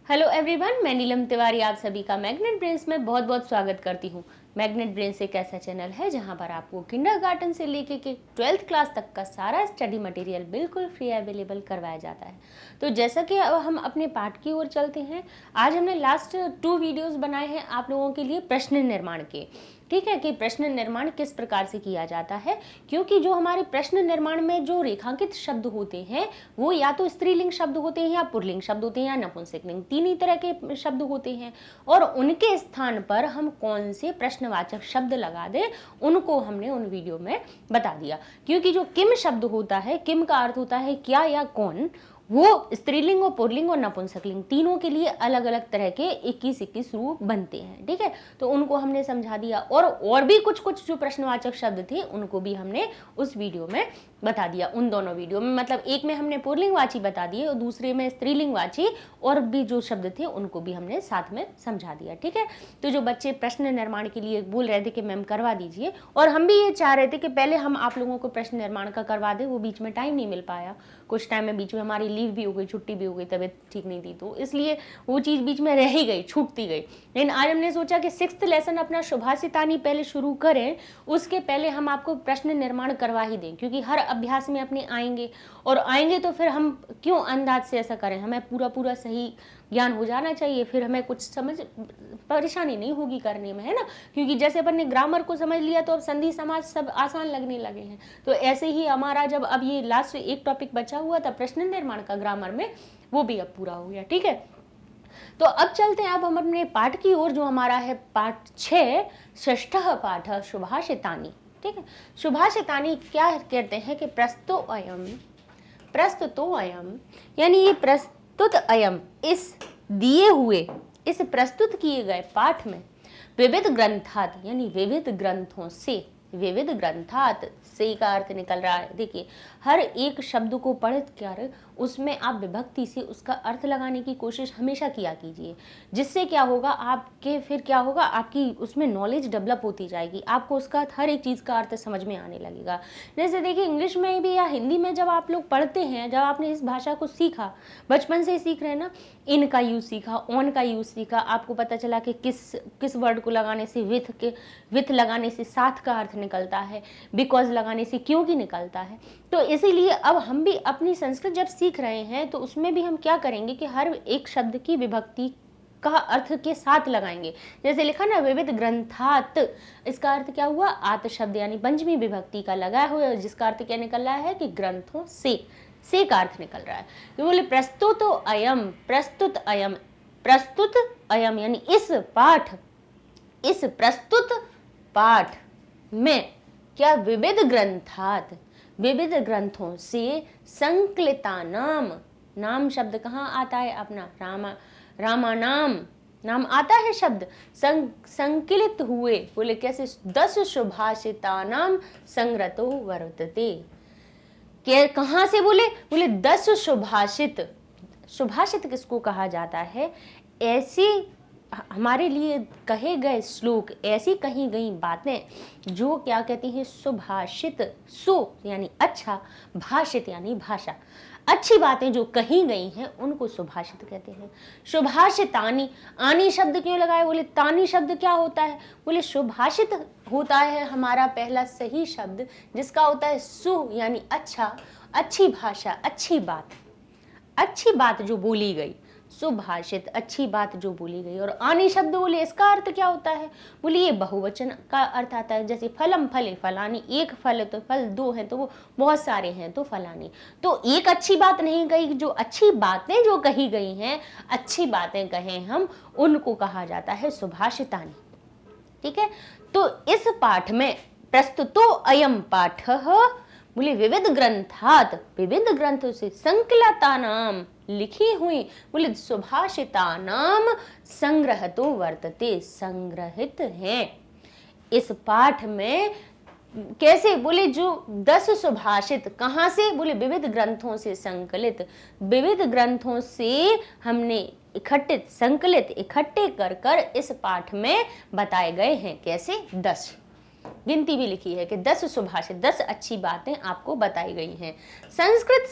Hello everyone, मैं नीलम तिवारी आप सभी का मैग्नेट ब्रेन्स में बहुत बहुत स्वागत करती हूँ। मैग्नेट ब्रेन्स एक ऐसा चैनल है जहाँ पर आपको किंडरगार्टन से लेके के 12th क्लास तक का सारा स्टडी मटेरियल बिल्कुल फ्री अवेलेबल करवाया जाता है। तो जैसा कि अब हम अपने पाठ की ओर चलते हैं, आज हमने लास्ट 2 वीडियोस बनाए हैं आप लोगों के लिए प्रश्न निर्माण के। ठीक है कि प्रश्न निर्माण किस प्रकार से किया जाता है, क्योंकि जो हमारे प्रश्न निर्माण में जो रेखांकित शब्द होते हैं वो या तो स्त्रीलिंग शब्द होते हैं या पुल्लिंग शब्द होते हैं या नपुंसकलिंग, तीन ही तरह के शब्द होते हैं। और उनके स्थान पर हम कौन से प्रश्नवाचक शब्द लगा दें उनको हमने उन वीडियो में बता दिया। क्योंकि जो किम शब्द होता है, किम का अर्थ होता है क्या या कौन, वो स्त्रीलिंग और पुल्लिंग और नपुंसकलिंग तीनों के लिए अलग अलग तरह के 21-21 रूप बनते हैं। ठीक है, तो उनको हमने समझा दिया। और भी कुछ जो प्रश्नवाचक शब्द थे उनको भी हमने उस वीडियो में बता दिया। उन दोनों वीडियो में, मतलब एक में हमने पुल्लिंगवाची बता दिए और दूसरे में स्त्रीलिंगवाची और भी जो शब्द थे उनको भी हमने साथ में समझा दिया। ठीक है, तो जो बच्चे प्रश्न निर्माण के लिए बोल रहे थे कि मैम करवा दीजिए, और हम भी ये चाह रहे थे कि पहले हम आप लोगों को प्रश्न निर्माण का करवा दें, वो बीच में टाइम नहीं मिल पाया। कुछ टाइम में बीच में हमारी लीव भी हो गई, छुट्टी भी हो गई, तबीयत ठीक नहीं थी, तो इसलिए वो चीज़ बीच में रह ही गई, छूटती गई। लेकिन आज हमने सोचा कि 6th लेसन अपना शुभाषितानी पहले शुरू करें, उसके पहले हम आपको प्रश्न निर्माण करवा ही दें, क्योंकि हर अभ्यास में अपने आएंगे तो फिर हम क्यों अंदाज से ऐसा करें, हमें पूरा सही ज्ञान हो जाना चाहिए, फिर हमें कुछ समझ परेशानी नहीं होगी करने में, है ना। क्योंकि जैसे अपन ने ग्रामर को समझ लिया तो अब संधि समाज सब आसान लगने लगे हैं। तो ऐसे ही हमारा जब अब ये लास्ट एक टॉपिक बचा हुआ था प्रश्न निर्माण का ग्रामर में, वो भी अब पूरा हो गया। ठीक है, तो अब चलते हैं अब हम अपने पाठ की ओर, जो हमारा है पाठ 6, षष्ठः पाठ शुभाषितानी। ठीक है, शुभाषितानी क्या कहते हैं कि प्रस्तुतो अयम यानी ये प्रस्तुत अयम, इस दिए हुए, इस प्रस्तुत किए गए पाठ में विविध ग्रंथात यानी विविध ग्रंथों से, विविध ग्रंथात से का अर्थ निकल रहा है। देखिए, हर एक शब्द को पढ़ कर उसमें आप विभक्ति से उसका अर्थ लगाने की कोशिश हमेशा किया कीजिए, जिससे क्या होगा आपके, फिर क्या होगा आपकी उसमें नॉलेज डेवलप होती जाएगी, आपको उसका हर एक चीज़ का अर्थ समझ में आने लगेगा। जैसे देखिए, इंग्लिश में भी या हिंदी में जब आप लोग पढ़ते हैं, जब आपने इस भाषा को सीखा, बचपन से सीख रहे हैं ना, इन का यूज़ सीखा, ऑन का यूज़ सीखा, आपको पता चला कि किस वर्ड को लगाने से विथ लगाने से साथ का अर्थ निकलता है, बिकॉज लगाने से क्योंकि निकलता है। तो इसीलिए अब हम भी अपनी संस्कृत जब सीख रहे हैं तो उसमें भी हम क्या करेंगे कि हर एक शब्द की विभक्ति का अर्थ के साथ लगाएंगे। जैसे लिखा ना विविध ग्रंथात, इसका अर्थ क्या हुआ, आत शब्द यानी पंचमी विभक्ति का लगाया हुआ, जिसका अर्थ क्या निकल रहा है कि ग्रंथों से का अर्थ निकल रहा है। तो बोले प्रस्तुत अयम यानी इस प्रस्तुत पाठ में क्या विविध ग्रंथात, विविध ग्रंथों से संकलिता नाम शब्द कहाँ आता है अपना, रामानाम नाम आता है शब्द, संकलित हुए, बोले कैसे, 10 शुभाषितानाम संग्रतो वर्तते। कहाँ से बोले 10 शुभाषित किसको कहा जाता है, ऐसी हमारे लिए कहे गए श्लोक, ऐसी कही गई बातें जो क्या कहती हैं सुभाषित, यानी अच्छा, भाषित यानी भाषा, अच्छी बातें जो कही गई हैं उनको सुभाषित कहते हैं। शुभाषितानी, आनी शब्द क्यों लगाए, बोले तानी शब्द क्या होता है, बोले शुभाषित होता है हमारा पहला सही शब्द, जिसका होता है सु यानी अच्छा, अच्छी भाषा, अच्छी बात जो बोली गई, सुभाषित, अच्छी बात जो बोली गई। और आनी शब्द बोले इसका अर्थ क्या होता है, बोले ये बहुवचन का अर्थ आता है। जैसे फलम फले फलानी, एक फल तो फल, दो हैं तो वो बहुत सारे हैं तो फलानी। तो एक अच्छी बात नहीं कही, जो अच्छी बातें जो कही गई हैं, अच्छी बातें कहें हम, उनको कहा जाता है सुभाषितानी। ठीक है, तो इस पाठ में प्रस्तुतो अयम पाठ, बोले विविध ग्रंथात, विविध ग्रंथों से, संकलिता नाम लिखी हुई, बोले सुभाषिता नाम संग्रहतो वर्तते, संग्रहित हैं इस पाठ में। कैसे, बोले जो 10 सुभाषित, कहाँ से, बोले विविध ग्रंथों से संकलित, विविध ग्रंथों से हमने इकट्ठे कर इस पाठ में बताए गए हैं। कैसे, 10। गिनती भी लिखी है कि 10 सुभाषित, 10 अच्छी बातें आपको बताई गई हैं। संस्कृत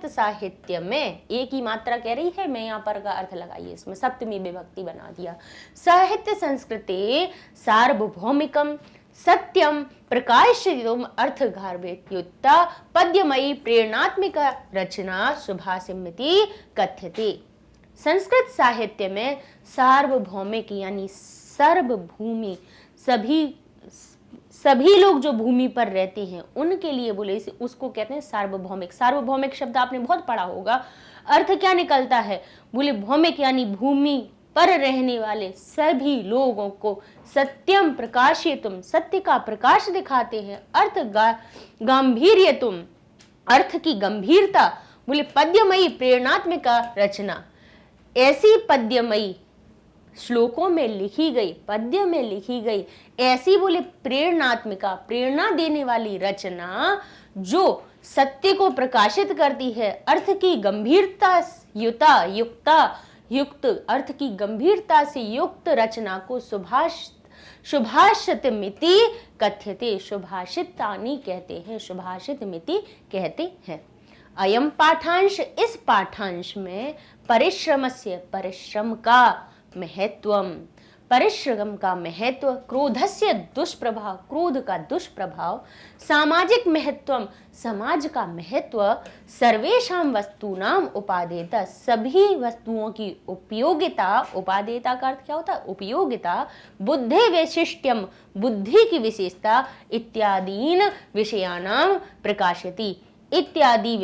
साहित्य में एक ही मात्रा कह रही है, मैं यहाँ पर का अर्थ लगाइए, इसमें सप्तमी विभक्ति बना दिया। साहित्य संस्कृते सार्वभौमिकम सत्यम प्रकाशितम अर्थगार्भेत्युक्ता पद्यमयी प्रेरणात्मिका रचना सुभाषिमिति कथ्यते। संस्कृत साहित्य में सार्वभौमिक यानी सर्वभूमि, सभी लोग जो भूमि पर रहते हैं उनके लिए बोले उसको कहते हैं सार्वभौमिक। सार्वभौमिक शब्द आपने बहुत पढ़ा होगा, अर्थ क्या निकलता है, बोले भौमिक यानी भूमि पर रहने वाले सभी लोगों को सत्यम प्रकाशितुम, सत्य का प्रकाश दिखाते हैं, अर्थ गांभीर्यतुम, अर्थ की गंभीरता, बोले पद्यमयी प्रेरणात्मिका रचना, ऐसी पद्यमयी श्लोकों में लिखी गई, पद्य में लिखी गई ऐसी बोले प्रेरणात्मिका, प्रेरणा देने वाली रचना जो सत्य को प्रकाशित करती है, अर्थ की गंभीरता युक्त अर्थ की गंभीरता से युक्त रचना को सुभाषितमिति कथ्यते, सुभाषितानि कहते हैं, सुभाषितमिति कहते हैं। अयम पाठांश, इस पाठांश में परिश्रमस्य, परिश्रम का महत्वम, परिश्रम का महत्व, क्रोधस्य दुष्प्रभाव, क्रोध का दुष्प्रभाव, सामाजिक महत्वम, समाज का महत्व, सर्वेषां वस्तूनां उपादेयता, सभी वस्तुओं की उपयोगिता, उपादेयता का अर्थ क्या होता है, उपयोगिता, बुद्धि वैशिष्ट्यम, बुद्धि की विशेषता, इत्यादीन विषयानां प्रकाशति, इत्यादि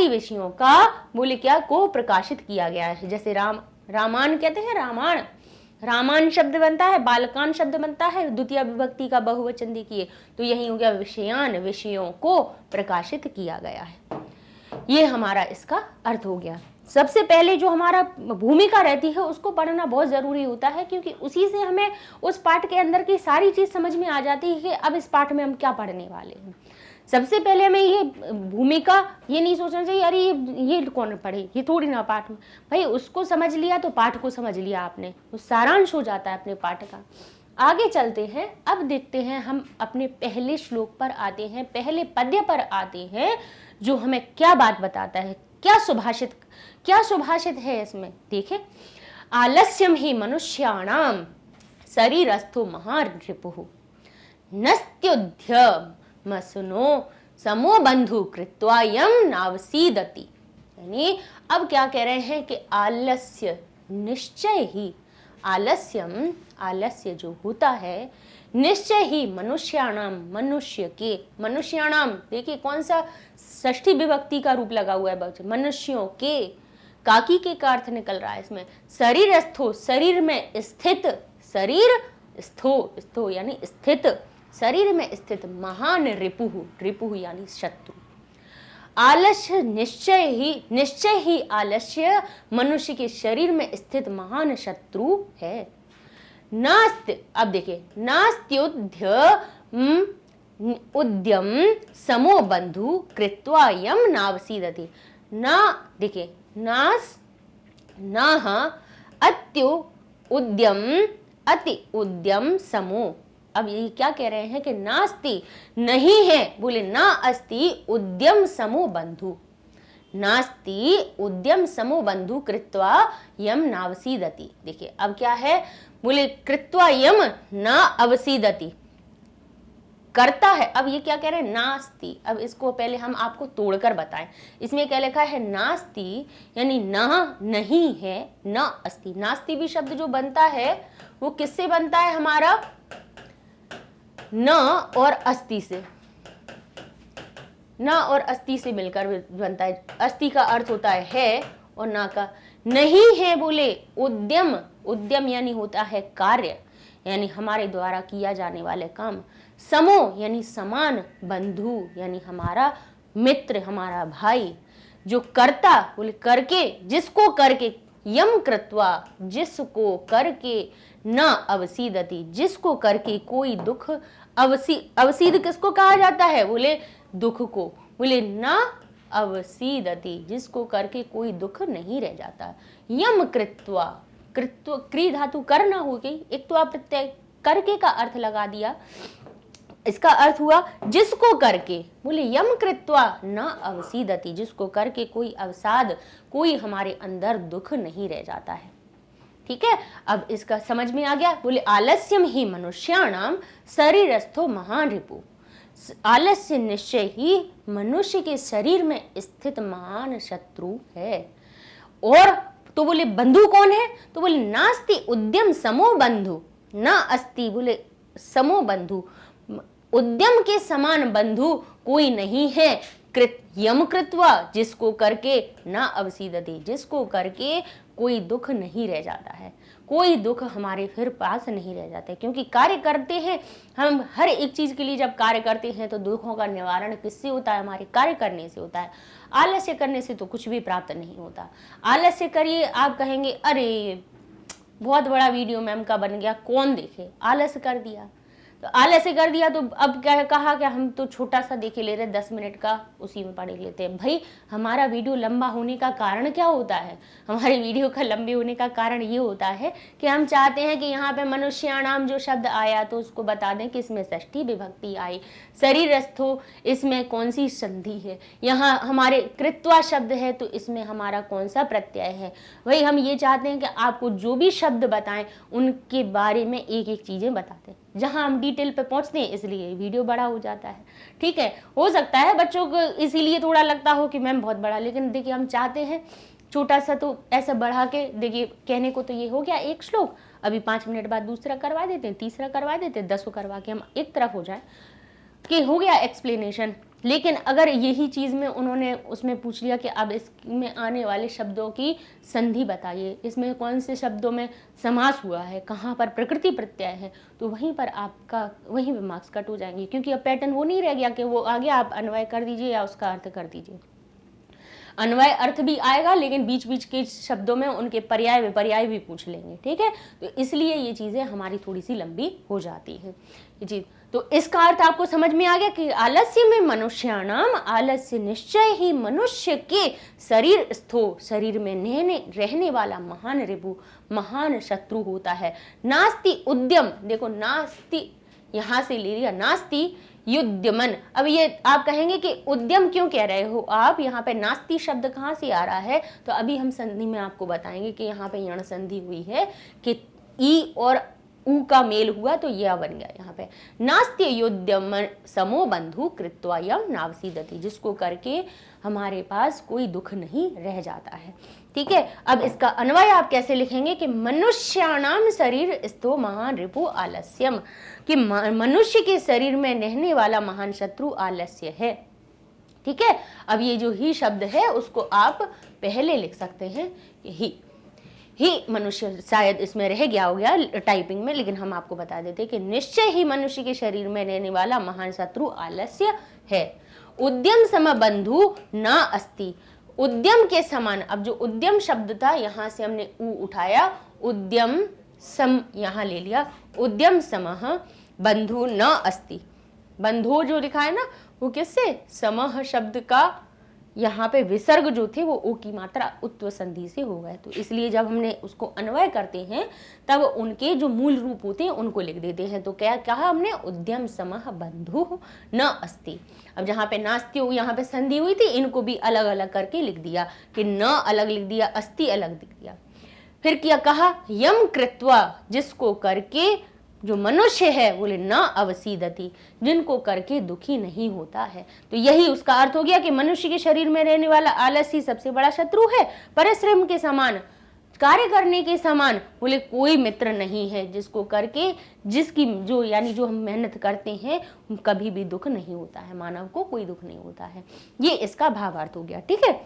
विषयों का बोले क्या को प्रकाशित किया गया है। जैसे रामायण कहते हैं, रामायण शब्द बनता है, बालकान शब्द बनता है, द्वितीय विभक्ति का बहुवचन देखिए, तो यही हो गया विषयान, विषयों को प्रकाशित किया गया है। ये हमारा इसका अर्थ हो गया। सबसे पहले जो हमारा भूमिका रहती है उसको पढ़ना बहुत जरूरी होता है, क्योंकि उसी से हमें उस पाठ के अंदर की सारी चीज समझ में आ जाती है कि अब इस पाठ में हम क्या पढ़ने वाले हैं। सबसे पहले हमें ये भूमिका, ये नहीं सोचना चाहिए अरे ये कौन पढ़े, ये थोड़ी ना पाठ में, भाई उसको समझ लिया तो पाठ को समझ लिया आपने, वो सारांश हो जाता है अपने पाठ का। आगे चलते हैं, अब देखते हैं हम अपने पहले श्लोक पर आते हैं, पहले पद्य पर आते हैं, जो हमें क्या बात बताता है, क्या सुभाषित है इसमें। देखें, आलस्यम ही मनुष्याणाम शरीरस्थो महारिपुः नस्त्युद्यमसुनो समो बंधु कृत्वा यम नावसीदति। यानी अब क्या कह रहे हैं कि आलस्य, निश्चय ही, आलस्य जो होता है निश्चय ही मनुष्याणाम, मनुष्याणाम देखिए कौन सा षष्ठी विभक्ति का रूप लगा हुआ है बच्चे, मनुष्यों के, काकी के का अर्थ निकल रहा है इसमें, शरीरस्थो, शरीर में स्थित, शरीर स्थो यानी स्थित, शरीर में स्थित, महान रिपुः यानी शत्रु। आलस्य निश्चय ही आलस्य मनुष्य के शरीर में स्थित महान शत्रु है। नास्त्य, अब देखिए, उद्यम समो बंधु कृत्वा यम नावसीदति। ना देखिए, अति उद्यम समो, अब ये क्या कह रहे हैं कि नास्ति नहीं है, बोले ना अस्ति उद्यम समो बंधु, नास्ति उद्यम समो बंधु कृत्वा यम नावसीदति। देखिए अब क्या है, बोले कृत्वा यम ना अवसीदति, करता है। अब ये क्या कह रहे हैं, नास्ति। अब इसको पहले हम आपको तोड़कर बताएं, इसमें क्या लिखा है, नास्ति यानी ना नहीं है, ना अस्ति। नास्ति भी शब्द जो बनता है वो किससे बनता है, हमारा न और अस्ति से, न और अस्ति से मिलकर बनता है। अस्ति का अर्थ होता है और ना का नहीं है, बोले उद्यम यानी होता है कार्य, यानी हमारे द्वारा किया जाने वाले काम। समो यानी समान, बंधु यानी हमारा मित्र, हमारा भाई। जो करता बोले करके, जिसको करके, यम कृत्वा जिसको करके, न अवसीदति जिसको करके कोई दुख, अवसीद किसको कहा जाता है, बोले दुख को, बोले न अवसीदति जिसको करके कोई दुख नहीं रह जाता। यम कृत्वा कृत्व क्री धातु करना हो गई, एक तो आप प्रत्यय करके का अर्थ लगा दिया, इसका अर्थ हुआ जिसको करके, बोले यम कृत्वा न अवसीदति, जिसको करके कोई अवसाद, कोई हमारे अंदर दुख नहीं रह जाता है। ठीक है, अब इसका समझ में आ गया। बोले आलस्यम ही मनुष्याणाम शरीरस्थो महान रिपु, आलस्य निश्चय ही मनुष्य के शरीर में स्थित महान शत्रु है। और तो बोले बंधु कौन है, तो बोले नास्ति उद्यम समो बंधु न अस्ति, बोले समो बंधु, उद्यम के समान बंधु कोई नहीं है। कृत यम कृत्वा, जिसको करके ना अवसीदति, जिसको करके कोई दुख नहीं रह जाता है, कोई दुख हमारे फिर पास नहीं रह जाते, क्योंकि कार्य करते हैं हम हर एक चीज के लिए। जब कार्य करते हैं तो दुखों का निवारण किससे होता है, हमारे कार्य करने से होता है। आलस्य करने से तो कुछ भी प्राप्त नहीं होता। आलस्य करिए, आप कहेंगे अरे बहुत बड़ा वीडियो मैम का बन गया, कौन देखे, आलस्य कर दिया। तो आलस्य कर दिया तो अब क्या कहा कि हम तो छोटा सा देखे ले रहे, 10 मिनट का उसी में पढ़ लेते हैं। भाई हमारा वीडियो लंबा होने का कारण क्या होता है, हमारे वीडियो का लंबे होने का कारण ये होता है कि हम चाहते हैं कि यहाँ पे मनुष्याणाम जो शब्द आया तो उसको बता दें कि इसमें षष्ठी विभक्ति आई, शरीरस्थो इसमें कौन सी संधि है, यहाँ हमारे कृत्वा शब्द है तो इसमें हमारा कौन सा प्रत्यय है। वही हम ये चाहते हैं कि आपको जो भी शब्द बताएं उनके बारे में एक एक चीजें बताते हैं, जहां हम डिटेल पे पहुंचते हैं, इसलिए वीडियो बड़ा हो जाता है। ठीक है, हो सकता है बच्चों को इसीलिए थोड़ा लगता हो कि मैम बहुत बड़ा, लेकिन देखिए हम चाहते हैं छोटा सा, तो ऐसा बढ़ा के देखिए, कहने को तो ये हो गया एक श्लोक, अभी 5 मिनट बाद दूसरा करवा देते हैं, तीसरा करवा देते हैं, 10 करवा के हम एक तरफ हो जाए कि हो गया एक्सप्लेनेशन। लेकिन अगर यही चीज में उन्होंने उसमें पूछ लिया कि अब इसमें आने वाले शब्दों की संधि बताइए, इसमें कौन से शब्दों में समास हुआ है, कहाँ पर प्रकृति प्रत्यय है, तो वहीं पर आपका वहीं पे मार्क्स कट हो जाएंगे, क्योंकि अब पैटर्न वो नहीं रह गया कि वो आगे आप अन्वय कर दीजिए या उसका अर्थ कर दीजिए। अन्वय अर्थ भी आएगा, लेकिन बीच बीच के शब्दों में उनके पर्याय विपर्याय भी पूछ लेंगे। ठीक है, तो इसलिए ये चीजें हमारी थोड़ी सी लंबी हो जाती है जी। तो इसका अर्थ आपको समझ में आ गया कि आलस्य में मनुष्याणाम, आलस्य निश्चय ही मनुष्य के शरीर स्थो, शरीर में रहने वाला महान रिपु, महान शत्रु होता है। नास्ति उद्यम, देखो नास्ति यहां से ले लिया, नास्ति युद्यमन। अब ये आप कहेंगे कि उद्यम क्यों कह रहे हो आप, यहाँ पे नास्ति शब्द कहाँ से आ रहा है, तो अभी हम संधि में आपको बताएंगे कि यहाँ पे यण संधि हुई है कि ई और ऊ का मेल हुआ तो यह बन गया। यहाँ पे नास्त्य युद्यम समो बंधु कृत्वा यम नावसीदति, जिसको करके हमारे पास कोई दुख नहीं रह जाता है। ठीक है, अब इसका अन्वय आप कैसे लिखेंगे कि मनुष्याणाम शरीर स्थो महान रिपु आलस्यम, कि मनुष्य के शरीर में रहने वाला महान शत्रु आलस्य है। ठीक है, अब ये जो ही शब्द है उसको आप पहले लिख सकते हैं ही मनुष्य, शायद इसमें रह गया हो गया टाइपिंग में, लेकिन हम आपको बता देते कि निश्चय ही मनुष्य के शरीर में रहने वाला महान शत्रु आलस्य है। उद्यम सम बंधु न अस्ति, उद्यम के समान, अब जो उद्यम शब्द था यहां से हमने ऊ उठाया, उद्यम सम यहां ले लिया, उद्यम समह बंधु न अस्ति, बंधु जो लिखा है ना वो किससे, समह शब्द का यहाँ पे विसर्ग जो थे वो ओ की मात्रा उत्व संधि से हो गए, तो इसलिए जब हमने उसको अन्वय करते हैं तब उनके जो मूल रूप होते हैं उनको लिख देते हैं। तो क्या कहा हमने, उद्यम समह बंधु न अस्ति। अब जहाँ पे नास्ति हो यहाँ पे संधि हुई थी, इनको भी अलग अलग करके लिख दिया कि न अलग लिख दिया, अस्ति अलग लिख दिया। फिर क्या कहा, यम कृत्वा, जिसको करके जो मनुष्य है बोले न अवसीदति, जिनको करके दुखी नहीं होता है। तो यही उसका अर्थ हो गया कि मनुष्य के शरीर में रहने वाला आलसी सबसे बड़ा शत्रु है, परिश्रम के समान, कार्य करने के समान बोले कोई मित्र नहीं है, जिसको करके जिसकी जो यानी जो हम मेहनत करते हैं कभी भी दुख नहीं होता है, मानव को कोई दुख नहीं होता है। ये इसका भावार्थ हो गया। ठीक है,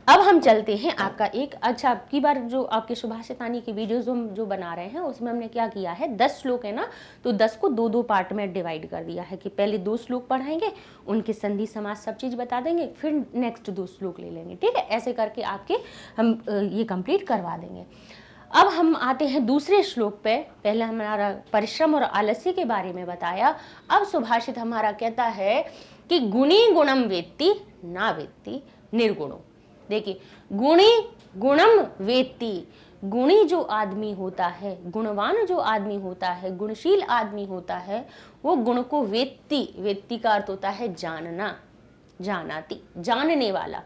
अब हम चलते हैं आपका एक अच्छा की बार जो आपके सुभाषितानी की वीडियोस हम जो बना रहे हैं उसमें हमने क्या किया है, 10 श्लोक है ना, तो 10 को 2-2 पार्ट में डिवाइड कर दिया है कि पहले 2 श्लोक पढ़ाएंगे, उनके संधि समास सब चीज बता देंगे, फिर नेक्स्ट 2 श्लोक ले लेंगे। ठीक है, ऐसे करके आपके हम ये कंप्लीट करवा देंगे। अब हम आते हैं दूसरे श्लोक पे, पहले हमारा परिश्रम और आलस्य के बारे में बताया, अब सुभाषित हमारा कहता है कि गुणी गुणम वेत्ति ना वेत्ति निर्गुणो, देखिए, गुणी गुणम वेत्ति, गुणी जो आदमी होता है, गुणवान जो आदमी होता है, गुणशील आदमी होता है, वो गुण को वेत्ति, वेत्ति का अर्थ होता है जानना, जानाति, जानने वाला।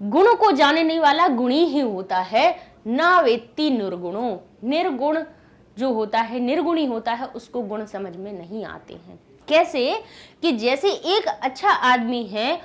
गुण को जानने वाला गुणी ही होता है। ना वेत्ति निर्गुणो, निर्गुण जो होता है, निर्गुणी होता है, उसको गुण समझ में नहीं आते हैं। कैसे कि जैसे एक अच्छा आदमी है,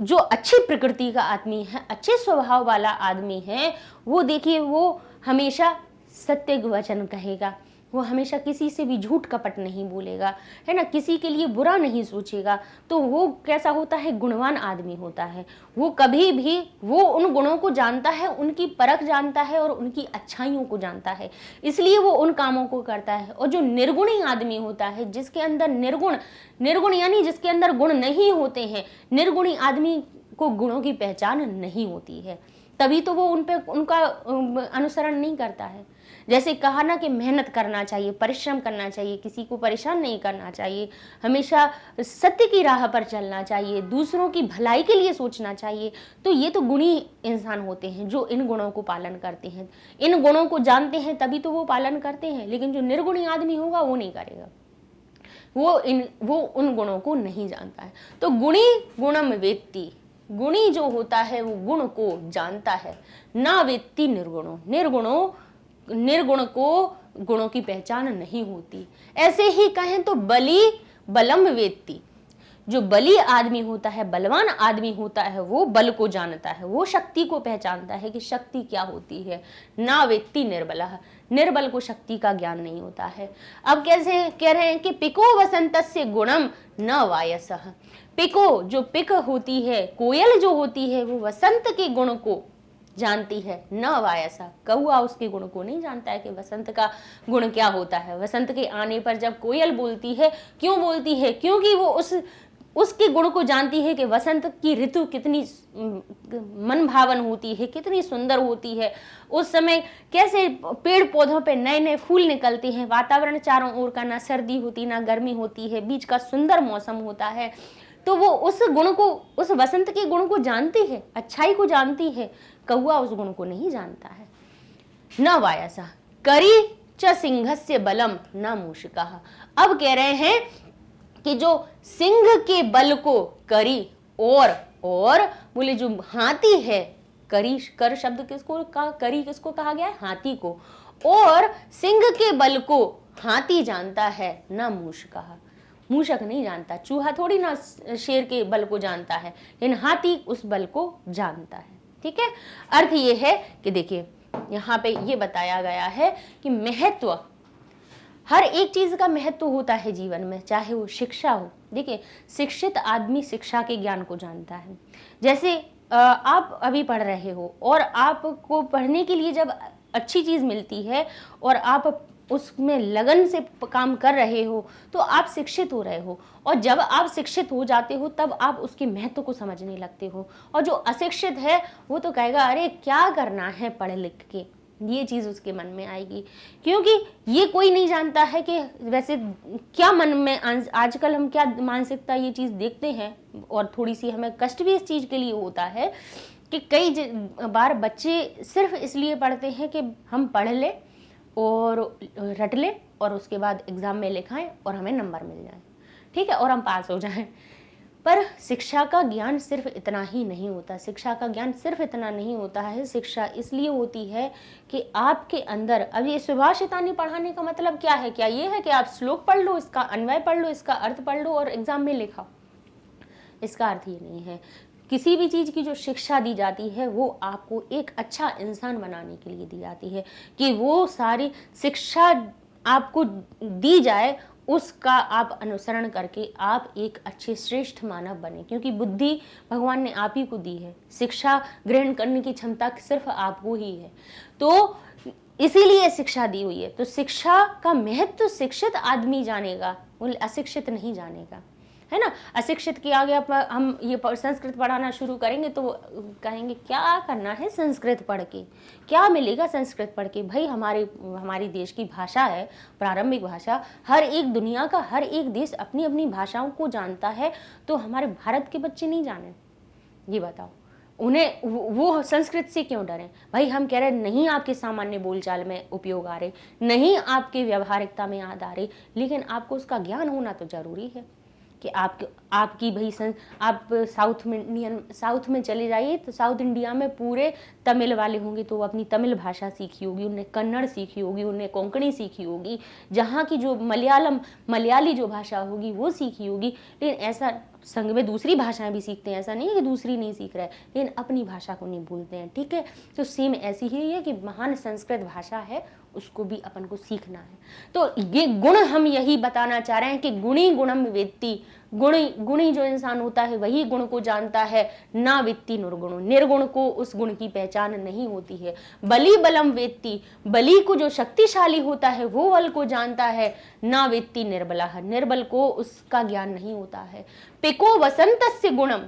जो अच्छी प्रकृति का आदमी है, अच्छे स्वभाव वाला आदमी है, वो देखिए वो हमेशा सत्य वचन कहेगा, वो हमेशा किसी से भी झूठ कपट नहीं बोलेगा, है ना, किसी के लिए बुरा नहीं सोचेगा। तो वो कैसा होता है, गुणवान आदमी होता है। वो कभी भी वो उन गुणों को जानता है, उनकी परख जानता है और उनकी अच्छाइयों को जानता है, इसलिए वो उन कामों को करता है। और जो निर्गुणी आदमी होता है, जिसके अंदर निर्गुण, निर्गुण यानी जिसके अंदर गुण नहीं होते हैं, निर्गुणी आदमी को गुणों की पहचान नहीं होती है, तभी तो वो उन पे उनका अनुसरण नहीं करता है। जैसे कहा ना कि मेहनत करना चाहिए, परिश्रम करना चाहिए, किसी को परेशान नहीं करना चाहिए, हमेशा सत्य की राह पर चलना चाहिए, दूसरों की भलाई के लिए सोचना चाहिए। तो ये तो गुणी इंसान होते हैं जो इन गुणों को पालन करते हैं, इन गुणों को जानते हैं, तभी तो वो पालन करते हैं। लेकिन जो निर्गुणी आदमी होगा वो नहीं करेगा, वो उन गुणों को नहीं जानता है। तो गुणी गुणम वेत्ति, गुणी जो होता है वो गुण को जानता है। ना वेत्ति निर्गुणो, निर्गुण को गुणों की पहचान नहीं होती। ऐसे ही कहें तो बली बलम वेत्ति, जो बली आदमी होता है, बलवान आदमी होता है, वो बल को जानता है, वो शक्ति को पहचानता है कि शक्ति क्या होती है। ना वेत्ति निर्बलः, निर्बल को शक्ति का ज्ञान नहीं होता है। अब कैसे कह रहे हैं कि पिको वसंतस्य गुणम न वायसः, पिको जो पिक होती है, कोयल जो होती है, वो वसंत के गुण को जानती है। न वायसा, कौआ उसके गुण को नहीं जानता है कि वसंत का गुण क्या होता है। वसंत के आने पर जब कोयल बोलती है, क्यों बोलती है, क्योंकि वो उसके गुण को जानती है कि वसंत की ऋतु कितनी मन भावन होती है, कितनी सुंदर होती है। उस समय कैसे पेड़ पौधों पे नए नए फूल निकलते हैं, वातावरण चारों ओर का, ना सर्दी होती ना गर्मी होती है, बीच का सुंदर मौसम होता है। तो वो उस गुण को, उस वसंत के गुण को जानती है, अच्छाई को जानती है। कौआ उस गुण को नहीं जानता है। न वायसा करी च सिंहस्य बलम न मूषिकः। अब कह रहे हैं कि जो सिंह के बल को करी, और बोले जो हाथी है, करी, कर शब्द किसको कहा, करी किसको कहा गया है, हाथी को, और सिंह के बल को हाथी जानता है, न मूषिकः, मूषक नहीं जानता। चूहा थोड़ी ना शेर के बल को जानता है, लेकिन हाथी उस बल को जानता है। ठीक है, अर्थ ये है कि देखिए यहाँ पे ये बताया गया है कि महत्व, हर एक चीज का महत्व होता है जीवन में, चाहे वो शिक्षा हो। देखिए, शिक्षित आदमी शिक्षा के ज्ञान को जानता है। जैसे आप अभी पढ़ रहे हो और आपको पढ़ने के लिए जब अच्छी चीज मिलती है और आप उसमें लगन से काम कर रहे हो, तो आप शिक्षित हो रहे हो। और जब आप शिक्षित हो जाते हो तब आप उसके महत्व को समझने लगते हो। और जो अशिक्षित है वो तो कहेगा अरे क्या करना है पढ़ लिख के, ये चीज़ उसके मन में आएगी। क्योंकि ये कोई नहीं जानता है कि वैसे क्या मन में, आजकल हम क्या मानसिकता ये चीज़ देखते हैं, और थोड़ी सी हमें कष्ट भी इस चीज़ के लिए होता है कि कई बार बच्चे सिर्फ इसलिए पढ़ते हैं कि हम पढ़ लें और रट लें और उसके बाद एग्ज़ाम में लिखाएं और हमें नंबर मिल जाए, ठीक है, और हम पास हो जाएं। पर शिक्षा का ज्ञान सिर्फ इतना ही नहीं होता, शिक्षा का ज्ञान सिर्फ इतना नहीं होता है। शिक्षा इसलिए होती है कि आपके अंदर, अब ये सुभाषितानी पढ़ाने का मतलब क्या है? क्या ये है कि आप श्लोक पढ़ लो, इसका अन्वय पढ़ लो, इसका अर्थ पढ़ लो और एग्जाम में लिखाओ? इसका अर्थ ये नहीं है। किसी भी चीज़ की जो शिक्षा दी जाती है वो आपको एक अच्छा इंसान बनाने के लिए दी जाती है, कि वो सारी शिक्षा आपको दी जाए, उसका आप अनुसरण करके आप एक अच्छे श्रेष्ठ मानव बने। क्योंकि बुद्धि भगवान ने आप ही को दी है, शिक्षा ग्रहण करने की क्षमता सिर्फ आपको ही है, तो इसीलिए शिक्षा दी हुई है। तो शिक्षा का महत्व शिक्षित आदमी जानेगा, वो अशिक्षित नहीं जानेगा, है ना। अशिक्षित के आगे हम ये संस्कृत पढ़ाना शुरू करेंगे तो कहेंगे क्या करना है संस्कृत पढ़ के, क्या मिलेगा संस्कृत पढ़ के? भाई हमारी देश की भाषा है, प्रारंभिक भाषा, हर एक दुनिया का हर एक देश अपनी अपनी भाषाओं को जानता है, तो हमारे भारत के बच्चे नहीं जाने? ये बताओ, उन्हें वो संस्कृत से क्यों डरें भाई? हम कह रहे हैं नहीं आपके सामान्य बोलचाल में उपयोग आ रहे, नहीं आपके व्यवहारिकता में याद आ रही, लेकिन आपको उसका ज्ञान होना तो जरूरी है कि आपकी भाई आप साउथ में चले जाइए तो साउथ इंडिया में पूरे तमिल वाले होंगे, तो वो अपनी तमिल भाषा सीखी होगी, उन्हें कन्नड़ सीखी होगी, उन्हें कोंकणी सीखी होगी, जहाँ की जो मलयाली जो भाषा होगी वो सीखी होगी। लेकिन ऐसा संग में दूसरी भाषाएं भी सीखते हैं, ऐसा नहीं है कि दूसरी नहीं सीख रहे, लेकिन अपनी भाषा को नहीं भूलते हैं। ठीक है, तो सेम ऐसी ही है कि महान संस्कृत भाषा है, उसको भी अपन को सीखना है। तो ये गुण हम यही बताना चाह रहे हैं कि गुणी गुणम वेत्ति, गुणी जो इंसान होता है वही गुण को जानता है, ना वेत्ति निर्गुण, निर्गुण को उस गुण की पहचान नहीं होती है। बली बलम वेत्ति, बली को जो शक्तिशाली होता है वो बल को जानता है, ना वेत्ति निर्बलः, निर्बल को उसका ज्ञान नहीं होता है। पिको वसंतस्य गुणम,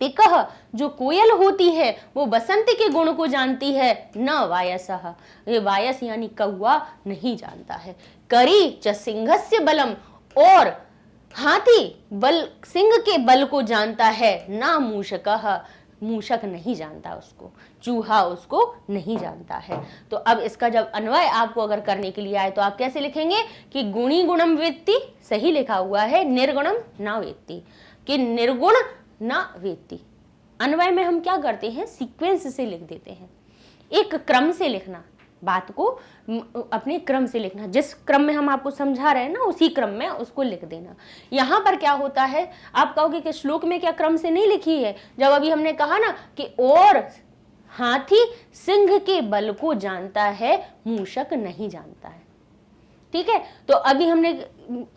पिकः जो कोयल होती है वो बसंत के गुण को जानती है, न वायसः, ये वायस यानी कौवा नहीं जानता है। करी च सिंहस्य बलम, और हाथी सिंह के बल को जानता है, ना मूषकः, मूषक नहीं जानता उसको, चूहा उसको नहीं जानता है। तो अब इसका जब अन्वय आपको अगर करने के लिए आए तो आप कैसे लिखेंगे कि गुणी गुणम वेत्ति, सही लिखा हुआ है, निर्गुणम ना वेत्ति, कि निर्गुण ना वेत्ति। अन्वय में हम क्या करते हैं, सीक्वेंस से लिख देते हैं, एक क्रम से लिखना, बात को अपने क्रम से लिखना, जिस क्रम में हम आपको समझा रहे हैं ना उसी क्रम में उसको लिख देना। यहाँ पर क्या होता है, आप कहोगे कि श्लोक में क्या क्रम से नहीं लिखी है, जब अभी हमने कहा ना कि और हाथी सिंह के बल को जानता है, मूषक नहीं जानता है। ठीक है, तो अभी हमने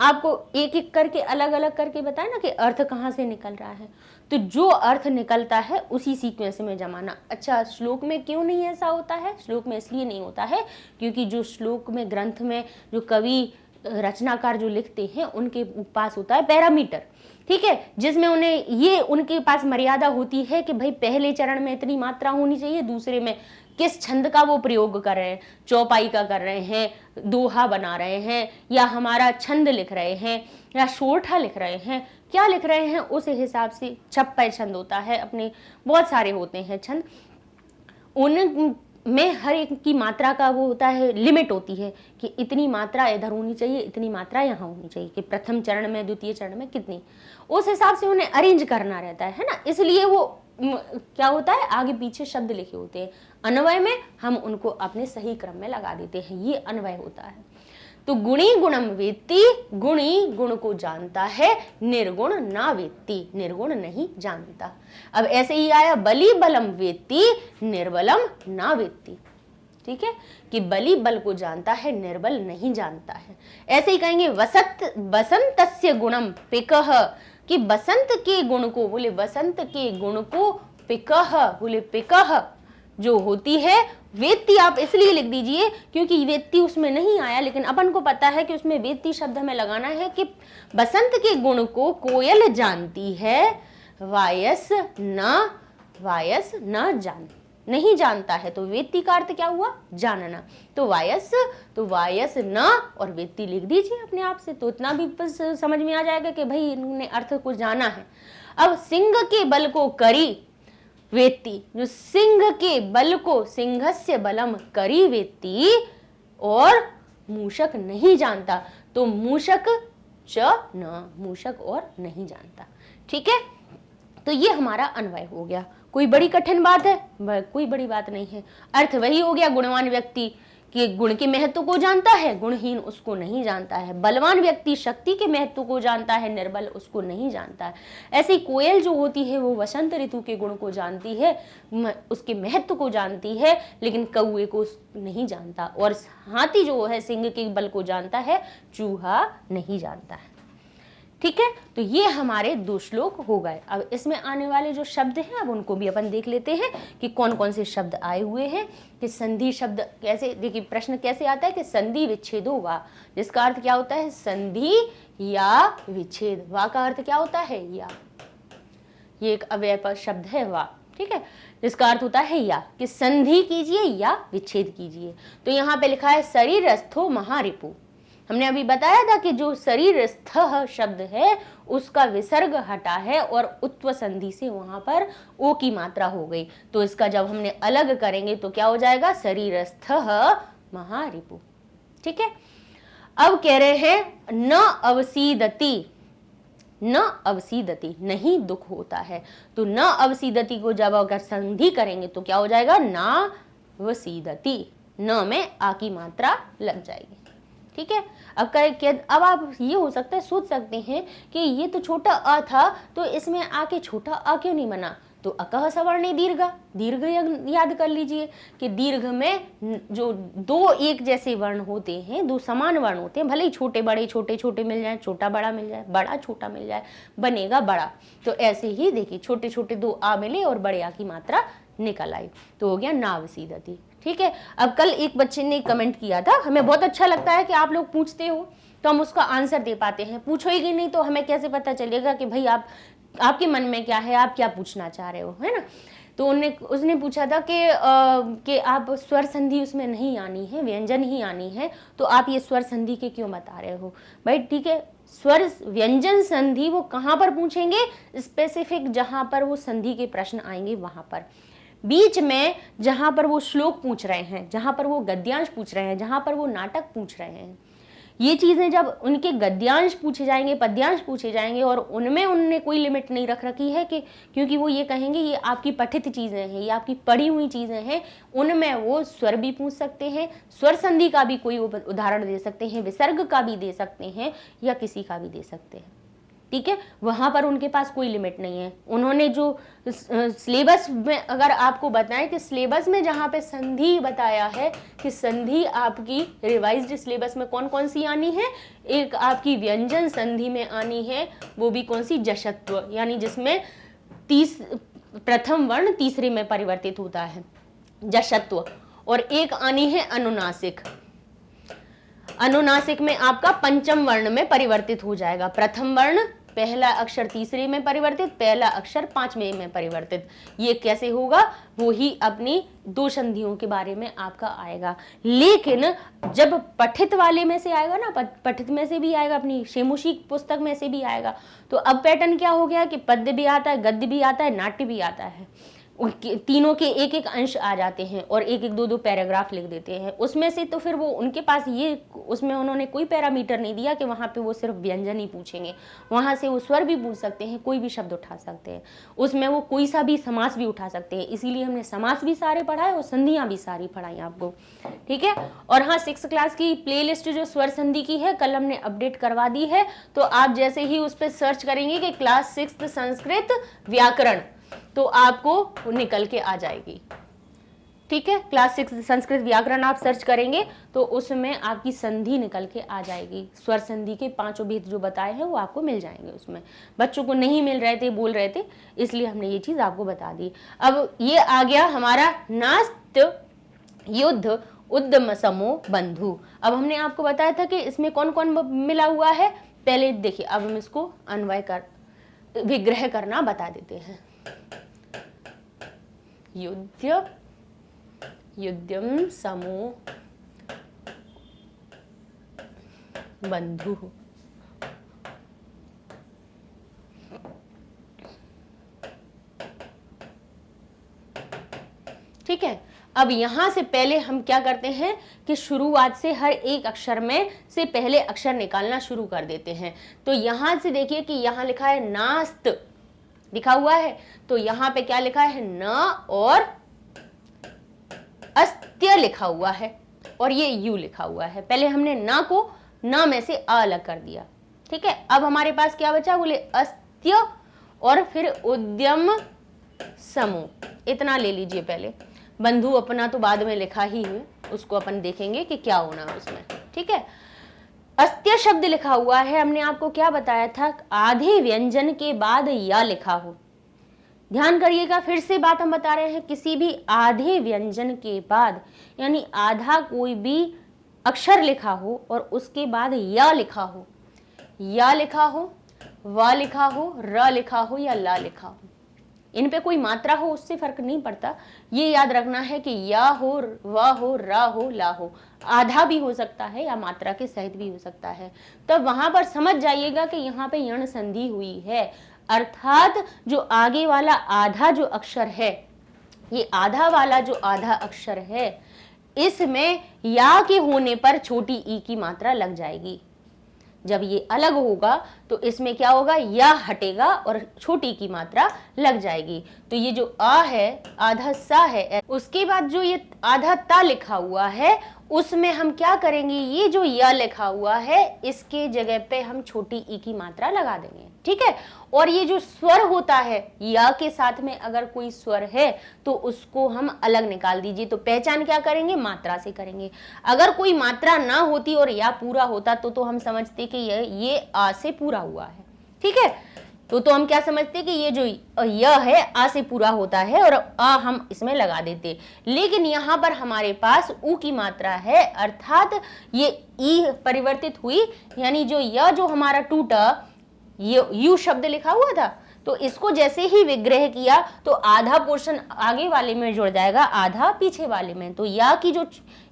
आपको एक एक करके अलग अलग करके बताया ना कि अर्थ कहाँ से निकल रहा है, तो जो अर्थ निकलता है उसी सीक्वेंस में जमाना। अच्छा, श्लोक में क्यों नहीं ऐसा होता है? श्लोक में इसलिए नहीं होता है क्योंकि जो श्लोक में ग्रंथ में जो कवि रचनाकार जो लिखते हैं उनके पास होता है पैरामीटर, ठीक है, जिसमें उन्हें ये उनके पास मर्यादा होती है कि भाई पहले चरण में इतनी मात्रा होनी चाहिए, दूसरे में किस छंद का वो प्रयोग कर रहे हैं, चौपाई का कर रहे हैं, दोहा बना रहे हैं, या हमारा छंद लिख रहे हैं, या शोरठा लिख रहे हैं, क्या लिख रहे हैं, उस हिसाब से छप्पय छंद होता है, अपने बहुत सारे होते हैं छंद, उनमें हर एक की मात्रा का वो होता है, लिमिट होती है कि इतनी मात्रा इधर होनी चाहिए, इतनी मात्रा यहाँ होनी चाहिए, कि प्रथम चरण में द्वितीय चरण में कितनी, उस हिसाब से उन्हें अरेंज करना रहता है ना। इसलिए वो क्या होता है, आगे पीछे शब्द लिखे होते हैं, अन्वय में हम उनको अपने सही क्रम में लगा देते हैं, ये अन्वय होता है। तो गुणी गुणम वेत्ति, गुणी गुण को जानता है, निर्गुण ना वेत्ति, निर्गुण नहीं जानता। अब ऐसे ही आया बली बलम वेत्ति, निर्बलम ना वेत्ति, ठीक है, कि बली बल को जानता है, निर्बल नहीं जानता है। ऐसे ही कहेंगे बसंतस्य गुणम पिकः, कि बसंत के गुण को, बोले बसंत के गुण को, पिकः, बोले पिकः जो होती है, वेत्ति आप इसलिए लिख दीजिए क्योंकि वेत्ति उसमें नहीं आया, लेकिन अपन को पता है कि उसमें वेत्ति शब्द हमें लगाना है कि बसंत के गुण को कोयल जानती है, वायस न नहीं जानता है, तो वेत्ति का अर्थ क्या हुआ, जानना। तो वायस न और वेत्ति लिख दीजिए अपने आप से, तो इतना भी बस समझ में आ जाएगा कि भाई इन्होंने अर्थ को जाना है। अब सिंह के बल को करी वेत्ति, जो सिंह के बल को, सिंहस्य बलम करी वेत्ति, और मूषक नहीं जानता, तो मूषक च न, मूषक और नहीं जानता। ठीक है, तो ये हमारा अन्वय हो गया। कोई बड़ी कठिन बात है? कोई बड़ी बात नहीं है। अर्थ वही हो गया, गुणवान व्यक्ति कि गुण के महत्व को जानता है, गुणहीन उसको नहीं जानता है। बलवान व्यक्ति शक्ति के महत्व को जानता है, निर्बल उसको नहीं जानता है। ऐसे कोयल जो होती है वो वसंत ऋतु के गुण को जानती है, उसके महत्व को जानती है, लेकिन कौए को नहीं जानता। और हाथी जो है सिंह के बल को जानता है, चूहा नहीं जानता है। ठीक है, तो ये हमारे 2 श्लोक हो गए। अब इसमें आने वाले जो शब्द हैं अब उनको भी अपन देख लेते हैं कि कौन कौन से शब्द आए हुए हैं, कि संधि शब्द कैसे, देखिए प्रश्न कैसे आता है कि संधि विच्छेदो वा, जिसका अर्थ क्या होता है, संधि या विच्छेद। वा का अर्थ क्या होता है, या, ये एक अव्यय शब्द है वा, ठीक है, जिसका अर्थ होता है या, कि संधि कीजिए या विच्छेद कीजिए। तो यहाँ पे लिखा है शरीरस्थो महारिपु। हमने अभी बताया था कि जो शरीरस्थ शब्द है उसका विसर्ग हटा है और उत्व संधि से वहां पर ओ की मात्रा हो गई। तो इसका जब हमने अलग करेंगे तो क्या हो जाएगा, शरीरस्थः महारिपु। ठीक है, अब कह रहे हैं न अवसीदति, न अवसीदति, नहीं दुख होता है। तो न अवसीदति को जब अगर संधि करेंगे तो क्या हो जाएगा, ना वसीदति, न में आ की मात्रा लग जाएगी। ठीक है, अब आप ये हो सकता है सोच सकते हैं कि ये तो छोटा अ था, तो इसमें आके छोटा अ क्यों नहीं बना। तो अकह सवर्णी दीर्घ, दीर्घ याद कर लीजिए कि दीर्घ में जो दो एक जैसे वर्ण होते हैं, दो समान वर्ण होते हैं, भले ही छोटे बड़े छोटे छोटे मिल जाए, छोटा बड़ा मिल जाए, बड़ा छोटा मिल जाए, बनेगा बड़ा। तो ऐसे ही देखिए छोटे छोटे दो आ मिले और बड़े आ की मात्रा निकल आई, तो हो गया नावसीदति। ठीक है, अब कल एक बच्चे ने कमेंट किया था, हमें बहुत अच्छा लगता है कि आप लोग पूछते हो तो हम उसका आंसर दे पाते हैं, पूछोगे नहीं तो हमें कैसे पता चलेगा कि भाई आपके मन में क्या है, आप क्या पूछना चाह रहे हो, है ना। तो उसने पूछा था कि आप स्वर संधि उसमें नहीं आनी है, व्यंजन ही आनी है, तो आप ये स्वर संधि के क्यों बता रहे हो भाई। ठीक है, स्वर व्यंजन संधि वो कहाँ पर पूछेंगे, स्पेसिफिक जहां पर वो संधि के प्रश्न आएंगे वहां पर। बीच में जहां पर वो श्लोक पूछ रहे हैं, जहां पर वो गद्यांश पूछ रहे हैं, जहां पर वो नाटक पूछ रहे हैं, ये चीजें जब उनके गद्यांश पूछे जाएंगे, पद्यांश पूछे जाएंगे, और उनमें उन्होंने कोई लिमिट नहीं रख रखी है कि क्योंकि वो ये कहेंगे ये आपकी पठित चीजें हैं, ये आपकी पढ़ी हुई चीजें हैं, उनमें वो स्वर भी पूछ सकते हैं, स्वर संधि का भी कोई उदाहरण दे सकते हैं, विसर्ग का भी दे सकते हैं, या किसी का भी दे सकते हैं। ठीक है, वहां पर उनके पास कोई लिमिट नहीं है। उन्होंने जो सिलेबस में अगर आपको बताएं कि सिलेबस में जहां पे संधि बताया है कि संधि आपकी रिवाइज्ड सिलेबस में कौन कौन सी आनी है, एक आपकी व्यंजन संधि में आनी है, वो भी कौन सी, जशत्व, यानी जिसमें प्रथम वर्ण तीसरे में परिवर्तित होता है, जशत्व, और एक आनी है अनुनासिक। अनुनासिक में आपका पंचम वर्ण में परिवर्तित हो जाएगा, प्रथम वर्ण पहला अक्षर तीसरे में परिवर्तित, पहला अक्षर पांचवें में परिवर्तित। ये कैसे होगा, वो ही अपनी दो संधियों के बारे में आपका आएगा। लेकिन जब पठित वाले में से आएगा ना, पठित में से भी आएगा, अपनी शेमुषी पुस्तक में से भी आएगा, तो अब पैटर्न क्या हो गया कि पद्य भी आता है, गद्य भी आता है, नाट्य भी आता है, तीनों के एक एक अंश आ जाते हैं और एक एक दो दो पैराग्राफ लिख देते हैं उसमें से। तो फिर वो उनके पास ये, उसमें उन्होंने कोई पैरामीटर नहीं दिया कि वहाँ पे वो सिर्फ व्यंजन ही पूछेंगे, वहाँ से वो स्वर भी पूछ सकते हैं, कोई भी शब्द उठा सकते हैं, उसमें वो कोई सा भी समास भी उठा सकते हैं। इसीलिए हमने समास भी सारे पढ़ाए और संधियाँ भी सारी पढ़ाई आपको। ठीक है, और हाँ 6th क्लास की प्ले लिस्ट जो स्वर संधि की है कल हमने अपडेट करवा दी है, तो आप जैसे ही उस पर सर्च करेंगे कि क्लास 6th संस्कृत व्याकरण, तो आपको निकल के आ जाएगी। ठीक है, क्लास 6 संस्कृत व्याकरण आप सर्च करेंगे तो उसमें आपकी संधि निकल के आ जाएगी। स्वर संधि के 5 भेद जो बताए हैं वो आपको मिल जाएंगे। उसमें बच्चों को नहीं मिल रहे थे, बोल रहे थे, इसलिए हमने ये चीज आपको बता दी। अब ये आ गया हमारा नास्त्य युद्ध उद्यम समो बंधु। अब हमने आपको बताया था कि इसमें कौन कौन मिला हुआ है। पहले देखिए, अब हम इसको अन्वय कर विग्रह करना बता देते हैं। युद्ध युद्धम समो बंधु। ठीक है, अब यहां से पहले हम क्या करते हैं कि शुरुआत से हर एक अक्षर में से पहले अक्षर निकालना शुरू कर देते हैं। तो यहां से देखिए कि यहां लिखा है नास्त लिखा हुआ है, तो यहां पे क्या लिखा है, न और अस्त्य लिखा हुआ है और ये यू लिखा हुआ है। पहले हमने न को न में से अ अलग कर दिया। ठीक है, अब हमारे पास क्या बचा, बोले अस्त्य और फिर उद्यम समूह, इतना ले लीजिए पहले। बंधु अपना तो बाद में लिखा ही है, उसको अपन देखेंगे कि क्या होना है उसमें। ठीक है, अस्त्य शब्द लिखा हुआ है, हमने आपको क्या बताया था, आधे व्यंजन के बाद या लिखा हो। ध्यान करिएगा, फिर से बात हम बता रहे हैं, किसी भी आधे व्यंजन के बाद, यानी आधा कोई भी अक्षर लिखा हो और उसके बाद या लिखा हो, या लिखा हो, वा लिखा हो, र लिखा हो या ला लिखा हो, इन पे कोई मात्रा हो उससे फर्क नहीं पड़ता। ये याद रखना है कि या हो, वा हो, रा हो, ला हो, आधा भी हो सकता है या मात्रा के सहित भी हो सकता है। तब वहां पर समझ जाइएगा कि यहाँ पे यण संधि हुई है, अर्थात जो आगे वाला आधा जो अक्षर है, ये आधा वाला जो आधा अक्षर है, इसमें या के होने पर छोटी ई की मात्रा लग जाएगी। जब ये अलग होगा तो इसमें क्या होगा, या हटेगा और छोटी की मात्रा लग जाएगी। तो ये जो आ है, आधा सा है, उसके बाद जो ये आधा ता लिखा हुआ है, उसमें हम क्या करेंगे, ये जो या लिखा हुआ है इसके जगह पे हम छोटी ई की मात्रा लगा देंगे, ठीक है। और ये जो स्वर होता है, या के साथ में अगर कोई स्वर है तो उसको हम अलग निकाल दीजिए। तो पहचान क्या करेंगे, मात्रा से करेंगे। अगर कोई मात्रा ना होती और या पूरा होता तो हम समझते कि ये आ से पूरा हुआ है, ठीक है। तो हम क्या समझते कि ये जो य है आ से पूरा होता है और आ हम इसमें लगा देते, लेकिन यहाँ पर हमारे पास ऊ की मात्रा है, अर्थात ये ई परिवर्तित हुई, यानी जो य जो हमारा टूटा, ये यू शब्द लिखा हुआ था, तो इसको जैसे ही विग्रह किया तो आधा पोर्शन आगे वाले में जुड़ जाएगा, आधा पीछे वाले में। तो या की जो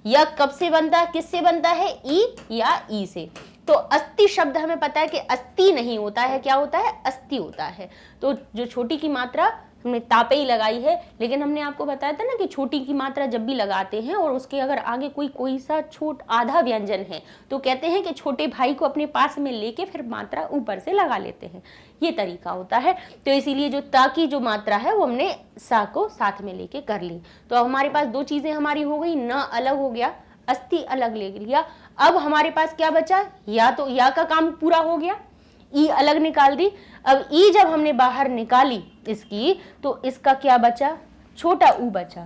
या कब से बनता है, किससे बनता है, ई या ई से। तो अस्थि शब्द हमें पता है कि अस्थि नहीं होता है, क्या होता है, अस्थि होता है। तो जो छोटी की मात्रा हमने तापे ही लगाई है, लेकिन हमने आपको बताया था ना कि छोटी की मात्रा जब भी लगाते हैं और उसके अगर आगे कोई सा छोट आधा व्यंजन है तो कहते हैं कि छोटे भाई को अपने पास में लेके फिर मात्रा ऊपर से लगा लेते हैं, ये तरीका होता है। तो इसीलिए जो ता की जो मात्रा है वो हमने सा को साथ में लेके कर ली। तो हमारे पास दो चीजें हमारी हो गई, न अलग हो गया, अस्थि अलग ले लिया। अब हमारे पास क्या बचा, या तो या का काम पूरा हो गया, ई अलग निकाल दी। अब ई जब हमने बाहर निकाली इसकी, तो इसका क्या बचा, छोटा ऊ बचा।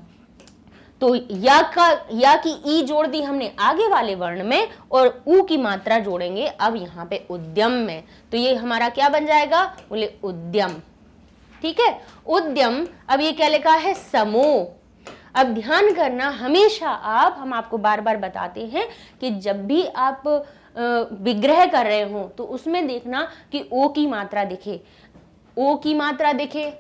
तो या की ई जोड़ दी हमने आगे वाले वर्ण में और ऊ की मात्रा जोड़ेंगे अब यहाँ पे उद्यम में। तो ये हमारा क्या बन जाएगा, बोले उद्यम, ठीक है, उद्यम। अब ये क्या लिखा है, समूह। अब ध्यान करना, हमेशा हम आपको बार बार बताते हैं कि जब भी आप विग्रह कर रहे हो तो उसमें देखना कि ओ की मात्रा दिखे, ओ की मात्रा दिखे,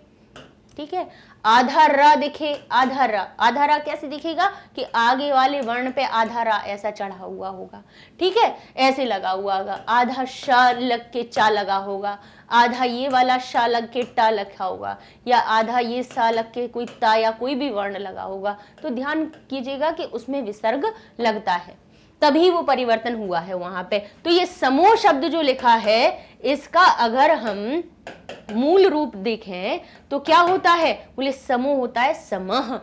ठीक है, आधा रा दिखे, आधा रा कैसे दिखेगा कि आगे वाले वर्ण पे आधा रा ऐसा चढ़ा हुआ होगा, ठीक है, ऐसे लगा हुआ होगा। आधा शा लग के चा लगा होगा, आधा ये वाला शा लग के टा लिखा होगा, या आधा ये सा लग के कोई ता या कोई भी वर्ण लगा होगा। तो ध्यान कीजिएगा कि उसमें विसर्ग लगता है, तभी वो परिवर्तन हुआ है वहां पे। तो ये समूह शब्द जो लिखा है, इसका अगर हम मूल रूप देखें तो क्या होता है, बोले समूह होता है समह।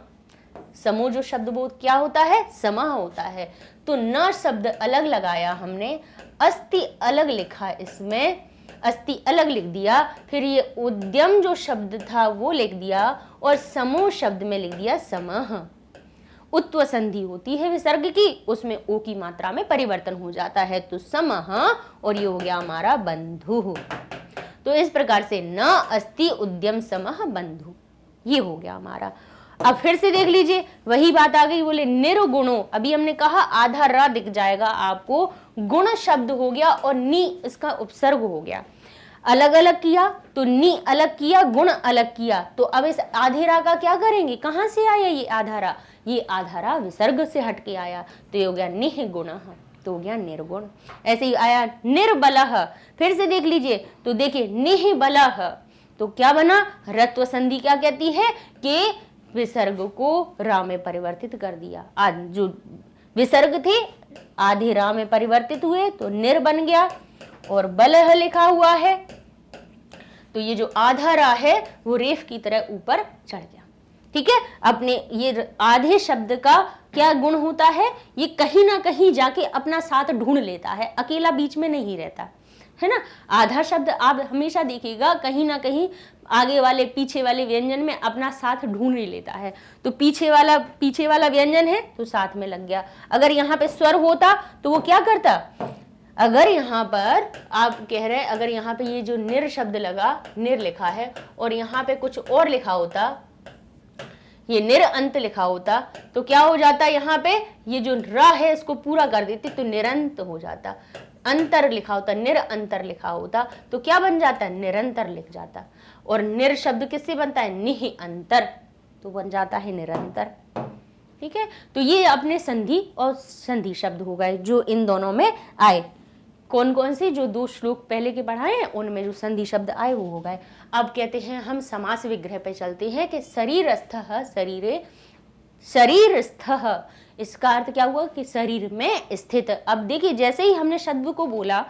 समूह जो शब्द वो क्या होता है, समह होता है। तो न शब्द अलग लगाया हमने, अस्थि अलग लिखा, इसमें अस्थि अलग लिख दिया, फिर ये उद्यम जो शब्द था वो लिख दिया और समूह शब्द में लिख दिया समह। उत्व संधि होती है विसर्ग की, उसमें ओ की मात्रा में परिवर्तन हो जाता है, तो समह, और ये हो गया हमारा बंधु। तो इस प्रकार से न अस्ति उद्यम समह बंधु, ये हो गया हमारा। अब फिर से देख लीजिए, वही बात आ गई, बोले निर्गुणो। अभी हमने कहा आधा रा दिख जाएगा आपको, गुण शब्द हो गया और नी इसका उपसर्ग हो गया। अलग अलग किया तो नी अलग किया, गुण अलग किया। तो अब इस आधे रा का क्या करेंगे, कहां से आया ये आधा रा, ये आधा रा विसर्ग से हट के आया, तो ये हो गया निह गुण, तो हो गया निर्गुण। ऐसे ही आया निर्बलः, फिर से देख लीजिए तो देखिए निबलः, तो क्या बना, रत्व संधि क्या कहती है कि विसर्ग को रा में परिवर्तित कर दिया। जो विसर्ग थे आधे रा में परिवर्तित हुए तो निर बन गया और बलह लिखा हुआ है, तो ये जो आधा रा है वो रेफ की तरह ऊपर चढ़ गया, ठीक है। अपने ये आधे शब्द का क्या गुण होता है, ये कहीं ना कहीं जाके अपना साथ ढूंढ लेता है, अकेला बीच में नहीं रहता है ना। आधा शब्द आप हमेशा देखिएगा कहीं ना कहीं आगे वाले पीछे वाले व्यंजन में अपना साथ ढूंढ ही लेता है। तो पीछे वाला व्यंजन है तो साथ में लग गया। अगर यहाँ पे स्वर होता तो वो क्या करता, अगर यहाँ पर आप कह रहे हैं, अगर यहाँ पे ये जो निर शब्द लगा, निर लिखा है, और यहाँ पे कुछ और लिखा होता, ये निर अंत लिखा होता, तो क्या हो जाता, यहाँ पे ये जो रा है इसको पूरा कर देते तो निरंत हो जाता। अंतर लिखा होता, निर अंतर लिखा होता, तो क्या बन जाता, निरंतर लिख जाता। और निर शब्द किससे बनता है, निह अंतर, तो बन जाता है निरंतर। ठीक है, तो ये अपने संधि और संधि शब्द हो गए जो इन दोनों में आए। कौन कौन से, जो 2 श्लोक पहले के पढ़ाए हैं उनमें जो संधि शब्द आए वो हो गए। अब कहते हैं हम समास विग्रह पे चलते हैं कि शरीरस्थः शरीरे, शरीरस्थः इसका अर्थ क्या हुआ कि शरीर में स्थित। अब देखिए जैसे ही हमने शब्द को बोला,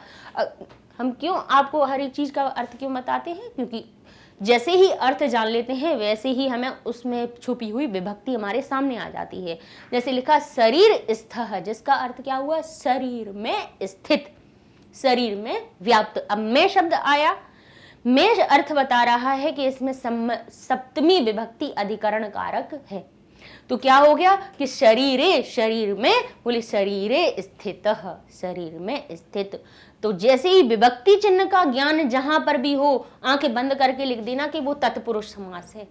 हम क्यों आपको हर एक चीज का अर्थ क्यों बताते हैं, क्योंकि जैसे ही अर्थ जान लेते हैं वैसे ही हमें उसमें छुपी हुई विभक्ति हमारे सामने आ जाती है। जैसे लिखा शरीरस्थः, जिसका अर्थ क्या हुआ, शरीर में स्थित, शरीर में व्याप्त। अब में शब्द आया, में अर्थ बता रहा है कि इसमें सप्तमी विभक्ति अधिकरण कारक है। तो क्या हो गया कि शरीरे, शरीर में, बोले शरीरे स्थितः, शरीर में स्थित। तो जैसे ही विभक्ति चिन्ह का ज्ञान जहां पर भी हो, आंखें बंद करके लिख देना कि वो तत्पुरुष समास है।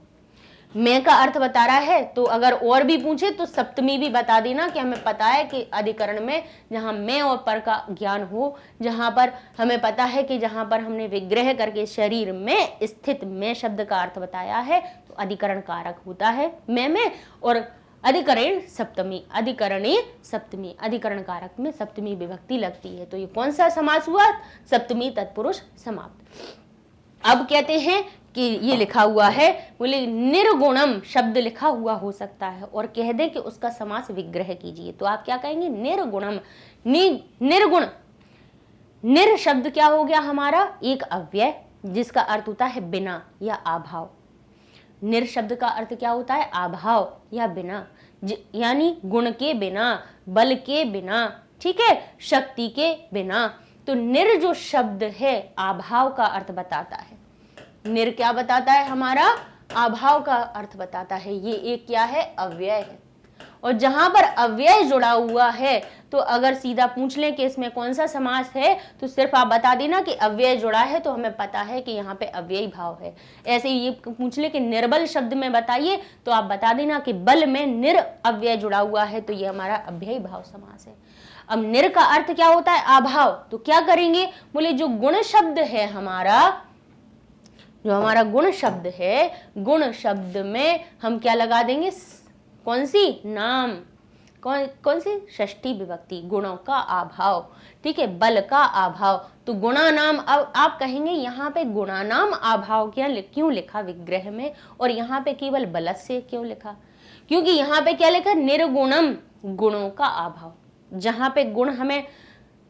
मैं का अर्थ बता रहा है, तो अगर और भी पूछे तो सप्तमी भी बता देना कि हमें पता है कि अधिकरण में जहां मैं और पर का ज्ञान हो, जहां पर हमें पता है कि जहां पर हमने विग्रह करके शरीर में स्थित में शब्द का अर्थ बताया है तो अधिकरण कारक होता है में और अधिकरण सप्तमी, अधिकरणी सप्तमी, अधिकरण कारक में सप्तमी विभक्ति लगती है। तो ये कौन सा समास हुआ, सप्तमी तत्पुरुष समाप्त। अब कहते हैं कि ये लिखा हुआ है, बोले निर्गुणम शब्द लिखा हुआ हो सकता है और कह दे कि उसका समास विग्रह कीजिए, तो आप क्या कहेंगे, निर्गुणम। निर्गुण, निर शब्द क्या हो गया हमारा, एक अव्यय जिसका अर्थ होता है बिना या अभाव। निर शब्द का अर्थ क्या होता है, अभाव या बिना, यानी गुण के बिना, बल के बिना, ठीक है, शक्ति के बिना। तो निर जो शब्द है अभाव का अर्थ बताता है। निर क्या बताता है, हमारा अभाव का अर्थ बताता है। ये एक क्या है, अव्यय है। और जहां पर अव्यय जुड़ा हुआ है तो अगर सीधा पूछ लें कि इसमें कौन सा समास है तो सिर्फ आप बता देना कि अव्यय जुड़ा है, तो हमें पता है कि यहाँ पे अव्ययी भाव है। ऐसे ही ये पूछ ले कि निर्बल शब्द में बताइए तो आप बता देना कि बल में निर अव्यय जुड़ा हुआ है, तो ये हमारा अव्ययी भाव समास है। अब निर का अर्थ क्या होता है, अभाव। तो क्या करेंगे, बोले जो गुण शब्द है हमारा, जो हमारा गुण शब्द है, गुण शब्द में हम क्या लगा देंगे, कौन सी, नाम। कौन सी, षष्ठी विभक्ति, गुणों का अभाव, ठीक है, बल का अभाव। तो गुणा नाम, अब आप कहेंगे यहाँ पे गुणा नाम अभाव क्यों लिखा विग्रह में और यहाँ पे केवल बलस्य क्यों लिखा, क्योंकि यहाँ पे क्या लिखा, निर्गुणम, गुणों का अभाव। जहां पे गुण हमें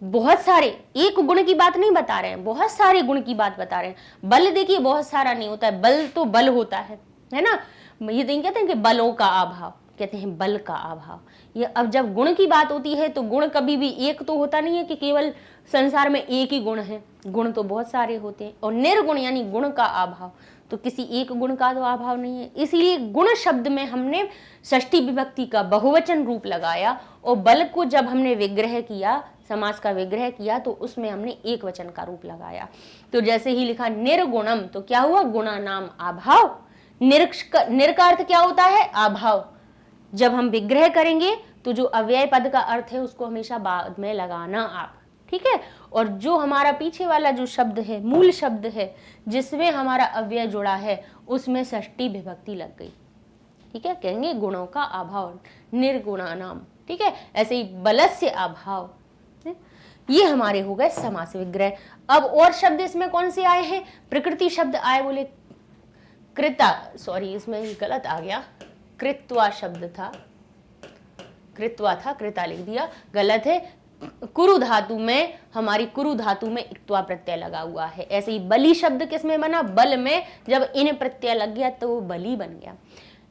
बहुत सारे, एक गुण की बात नहीं बता रहे हैं, बहुत सारे गुण की बात बता रहे हैं। बल देखिए बहुत सारा नहीं होता है, बल तो बल होता है ना। ये नहीं कहते हैं कि बलों का अभाव, कहते हैं बल का अभाव। ये अब जब गुण की बात होती है तो गुण कभी भी एक तो होता नहीं है कि केवल संसार में एक ही गुण है, गुण तो बहुत सारे होते हैं। और निर्गुण यानी गुण का अभाव, तो किसी एक गुण का तो अभाव नहीं है। इसलिए गुण शब्द में हमने षष्ठी विभक्ति का बहुवचन रूप लगाया और बल को जब हमने विग्रह किया, समास का विग्रह किया, तो उसमें हमने एक वचन का रूप लगाया। तो जैसे ही लिखा निर्गुणम, तो क्या हुआ, गुणा नाम अभाव। निर का अर्थ क्या होता है, अभाव। जब हम विग्रह करेंगे तो जो अव्यय पद का अर्थ है उसको हमेशा बाद में लगाना आप, ठीक है। और जो हमारा पीछे वाला जो शब्द है, मूल शब्द है जिसमें हमारा अव्यय जुड़ा है, उसमें षष्ठी विभक्ति लग गई, ठीक है। कहेंगे गुणों का अभाव, निर्गुणा नाम, ठीक है। ऐसे ही बलस्य अभाव, ये हमारे हो गए समास विग्रह। अब और शब्द इसमें कौन से आए हैं, प्रकृति शब्द आए, बोले कृता, सॉरी इसमें गलत आ गया, कृत्वा शब्द था, कृत्वा था, कृता लिख दिया, गलत है। कुरु धातु में, हमारी कुरु धातु में इक्त्वा प्रत्यय लगा हुआ है। ऐसे ही बलि शब्द किसमें बना, बल में जब इन प्रत्यय लग गया तो वो बलि बन गया,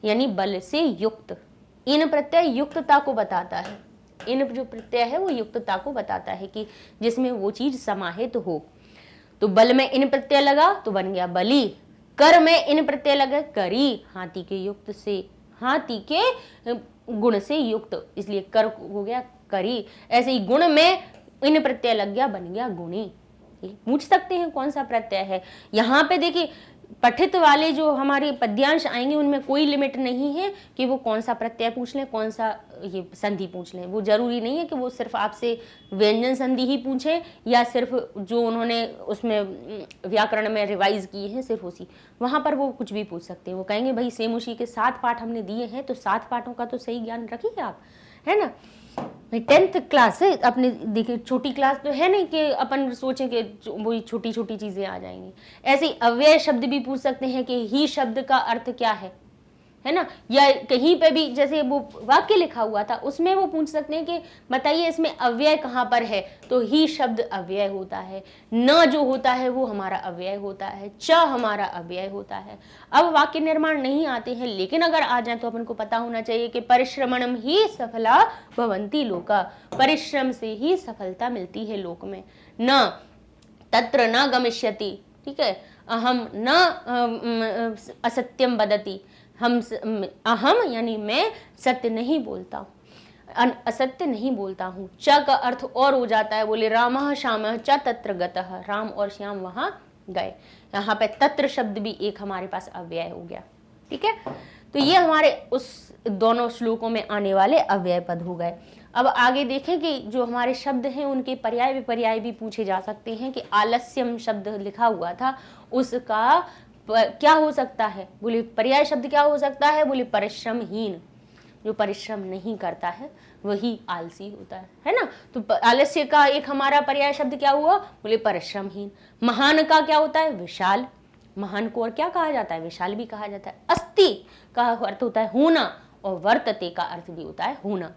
यानी बल से युक्त। इन प्रत्यय युक्तता को बताता है, इन जो प्रत्यय है वो युक्तता को बताता है कि जिसमें वो चीज समाहित हो। तो बल में इन प्रत्यय लगा तो बन गया बलि, कर में इन प्रत्यय लगा करी, हाथी के युक्त से, हाथी के गुण से युक्त, इसलिए कर हो गया करी। ऐसे ही गुण में इन प्रत्यय लग गया, बन गया गुणी। पूछ सकते हैं कौन सा प्रत्यय है। यहाँ पे देखिए पठित वाले जो हमारे पद्यांश आएंगे उनमें कोई लिमिट नहीं है कि वो कौन सा प्रत्यय पूछ लें, कौन सा ये संधि पूछ लें। वो जरूरी नहीं है कि वो सिर्फ आपसे व्यंजन संधि ही पूछें या सिर्फ जो उन्होंने उसमें व्याकरण में रिवाइज किए हैं सिर्फ उसी, वहाँ पर वो कुछ भी पूछ सकते हैं। वो कहेंगे भाई सेम उसी के 7 पाठ हमने दिए हैं तो 7 पाठों का तो सही ज्ञान रखिए आप, है ना। 10th क्लास है अपने, देखिए छोटी क्लास तो है नहीं कि अपन सोचें कि वही छोटी छोटी चीजें आ जाएंगी। ऐसे ही अव्यय शब्द भी पूछ सकते हैं कि ही शब्द का अर्थ क्या है ना। या कहीं पे भी जैसे वो वाक्य लिखा हुआ था उसमें वो पूछ सकते हैं कि बताइए इसमें अव्यय कहाँ पर है, तो ही शब्द अव्यय होता है, न जो होता है वो हमारा अव्यय होता है, च हमारा अव्यय होता है। अब वाक्य निर्माण नहीं आते हैं लेकिन अगर आ जाए तो अपन को पता होना चाहिए कि परिश्रमणम ही सफला भवन्ति लोका, परिश्रम से ही सफलता मिलती है लोक में। न तत्र न गमिष्यति, ठीक है, अहम न असत्यम वदति, अहम यानी मैं सत्य नहीं बोलता हूँ, असत्य नहीं बोलता हूँ। च का अर्थ और हो जाता है, बोले रामः श्यामः च तत्र गतः, राम और श्याम वहां गए। यहाँ पे तत्र शब्द भी एक हमारे पास अव्यय हो गया, ठीक है। तो ये हमारे उस दोनों श्लोकों में आने वाले अव्यय पद हो गए। अब आगे देखें कि जो हमारे शब्द हैं उनके पर्याय विपर्याय भी पूछे जा सकते हैं कि आलस्यम शब्द लिखा हुआ था उसका क्या हो सकता है, बोले पर्याय शब्द क्या हो सकता है, बोले परिश्रमहीन, जो परिश्रम नहीं करता है वही आलसी होता है ना। तो आलस्य का एक हमारा पर्याय शब्द क्या हुआ, बोले परिश्रमहीन। महान का क्या होता है, विशाल, महान को और क्या कहा जाता है, विशाल भी कहा जाता है। अस्ति का अर्थ होता है होना और वर्तते का अर्थ भी होता है होना,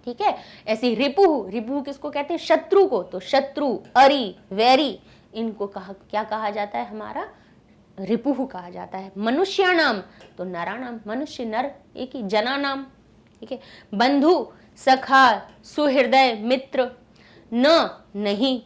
ठीक है। ऐसे रिपुह, रिपुह किसको कहते हैं, शत्रु को, तो शत्रु, अरि, वैरी, इनको क्या कहा जाता है, हमारा रिपुह कहा जाता है। मनुष्याणाम तो नराणाम, मनुष्य नर एक ही, जनानाम, ठीक है। बंधु, सखा, सुहृदय, मित्र, न नहीं।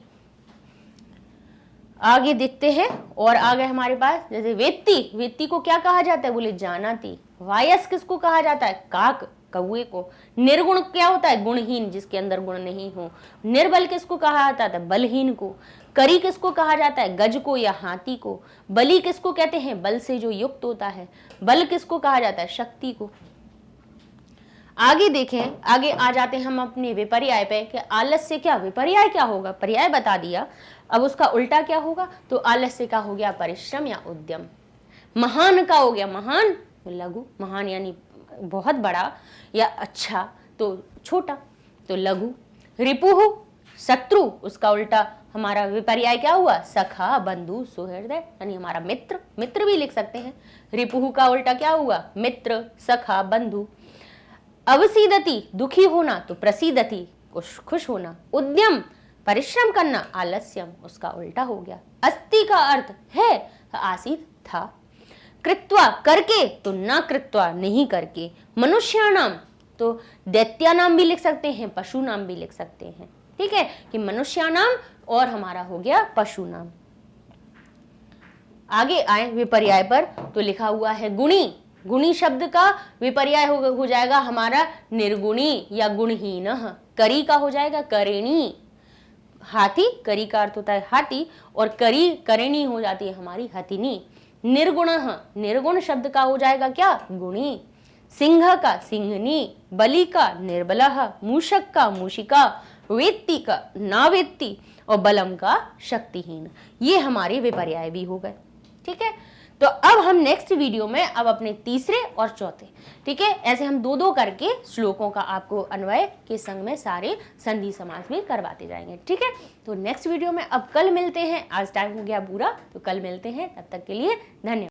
आगे देखते हैं और आगे हमारे पास जैसे वेत्ती, वेत्ती को क्या कहा जाता है, बोले जानाती। वायस किसको कहा जाता है, काक, कौए को। निर्गुण क्या होता है, गुणहीन, जिसके अंदर गुण नहीं हो। निर्बल किसको कहा जाता है, बलहीन को। करी किसको कहा जाता है, गज को या हाथी को। बली किसको कहते हैं, बल से जो युक्त होता है। बल किसको कहा जाता है, शक्ति को। आगे देखें, आगे आ जाते हैं हम अपने विपर्याय पे कि आलस्य क्या, विपर्याय क्या होगा, पर्याय बता दिया, अब उसका उल्टा क्या होगा, तो आलस्य का हो गया परिश्रम या उद्यम। महान का हो गया, महान लघु, महान यानी बहुत बड़ा, या अच्छा तो छोटा, तो लघु। रिपुह शत्रु, उसका उल्टा हमारा विपर्याय क्या हुआ, सखा, बंधु, सुहृदय यानी हमारा मित्र, मित्र भी लिख सकते हैं। रिपुह का उल्टा क्या हुआ, मित्र, सखा, बंधु। अवसीदति दुखी होना, तो प्रसीदति खुश होना। उद्यम परिश्रम करना, आलस्यम उसका उल्टा हो गया। अस्ति का अर्थ है, आसीत था। कृत्वा करके, तो ना कृत्वा नहीं करके। मनुष्याणाम तो दैत्यानाम भी लिख सकते हैं, पशु नाम भी लिख सकते हैं, ठीक है, कि मनुष्यानाम और हमारा हो गया पशु नाम। आगे आए विपर्याय पर, तो लिखा हुआ है गुणी। गुणी शब्द का विपर्याय हो जाएगा हमारा निर्गुणी या गुणहीन। करी का हो जाएगा करेणी। हाथी, करी का अर्थ होता है हाथी, और करी करेणी हो जाती है हमारी हथिनी। निर्गुण, निर्गुण शब्द का हो जाएगा क्या, गुणी। सिंह का सिंहनी। बलि का निर्बलः। मूषक का मूषिका। वेत्ती का नावेत्ती, और बलम का शक्तिहीन। ये हमारे विपर्याय भी हो गए, ठीक है। तो अब हम नेक्स्ट वीडियो में अब अपने तीसरे और चौथे, ठीक है, ऐसे हम दो दो करके श्लोकों का आपको अन्वय के संग में सारे संधि समास भी करवाते जाएंगे, ठीक है। तो नेक्स्ट वीडियो में अब कल मिलते हैं, आज टाइम हो गया पूरा, तो कल मिलते हैं, तब तक के लिए धन्यवाद।